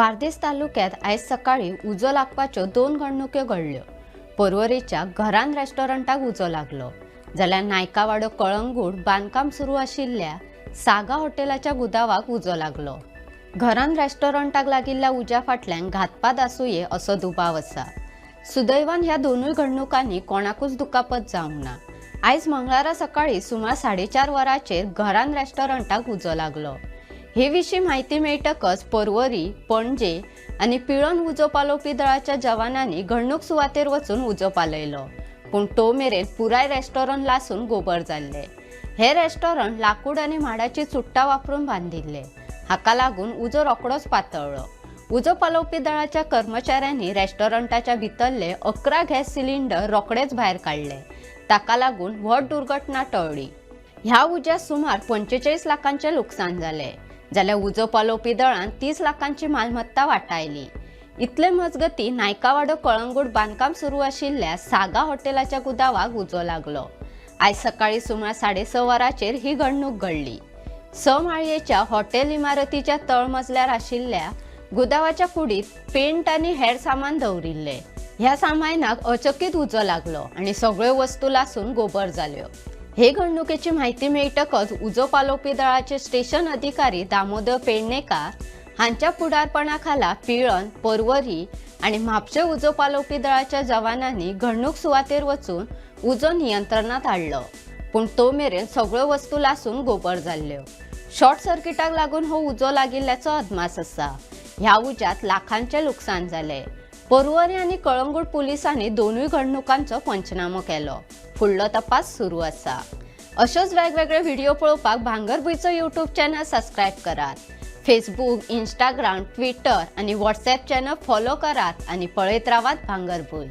बार्देस तालुक्यात आयज सकाळी उजो लागपाच्यो दोन घडणुक्यो घडल्यो। पर्वरीच्या घरान रेस्टॉरंटाक उजो लागलो, जाल्यार नायकावाडो कळंगूट बांदकाम सुरू आशिल्ल्या सागा हॉटेलाच्या गुदावाक उजो लागलो। घरान रेस्टॉरंटाक लागिल्ल्या उज्या फाटल्यान घातपात आसूये असो दुबाव आसा। सुदैवान ह्या दोनूय घडणुकांनी कोणाकूच दुखापत जावंक ना। आयज मंगळारा सकाळी सुमार 4:30 वरांचेर घरान रेस्टॉरंटाक उजो लागलो। हे विशीं माहिती मेळटकच पर्वरी, पणजे आनी पिळोन उजो पालोवपी दळाच्या जवानांनी घडणूक सुवातेर वचून उजो पालयलो, पूण तो मेरेन पुराय रेस्टॉरंट लासून गोबर जाल्ले। हे रेस्टॉरंट लाकूड आनी माडाची चुट्टां वापरून बांदिल्ले, हाका लागून उजो रोखडोच पातळ्ळो। उजो पालोवपी दळाच्या कर्मचाऱ्यांनी रेस्टॉरंटाच्या भितरले 11 गॅस सिलिंडर रोखडेच भायर काडले, ताका लागून व्हड दुर्घटना टळ्ळी। ह्या उज्यात सुमार 45 लाखांचे लुकसाण जाले, जाल्यार उजो पालोवपी दळान 30 लाखांची मालमत्ता वाटायली। इतले मजगती नायकावाडो कळंगूट बांदकाम सुरू आशिल्ल्या सागा हॉटेलाच्या गुदावाक उजो लागलो। आयज सकाळी सुमार 6:30 वरांचेर ही घडणूक घडली। 6 माळयेच्या हॉटेल इमारतीच्या तळमजल्यार आशिल्ल्या गुदावाच्या कुडीत पेंट आनी हेर सामान दवरिल्ले। ह्या सामानाक अचकीत उजो लागलो आनी सगळ्यो वस्तू लासून गोबर जाल्यो। हे घडणुकेची माहिती मेळटकच उजो पालोवपी दळाचे स्टेशन अधिकारी दामोदर पेडणेकार हांच्या फुडारपणाखाला पिळण, पर्वरी आनी म्हापशे उजो पालोवपी दळाच्या जवानांनी घडणूक सुवातेर वचून उजो नियंत्रणात हाडलो, पूण तो मेरेन सगळ्यो वस्तू लासून गोबर जाल्ल्यो। शॉर्ट सर्किटाक लागून हो उजो लागिल्ल्याचो अदमास आसा। ह्या उज्यात लाखांचे लुकसाण जाले। पर्वरी आनी कळंगूट पुलिसांनी दोनूय घडणुकांचो पंचनामो केलो। फुडलो तपास सुरू आसा। अशोच वेगवेगळे व्हिडिओ पळोवपाक भांगरभूंयचो यूट्यूब चॅनल सबस्क्राईब करात। फेसबुक, इंस्टाग्राम, ट्विटर आनी व्हॉट्सॲप चॅनल फॉलो करात आनी पळयत रावात भांगरभूंय।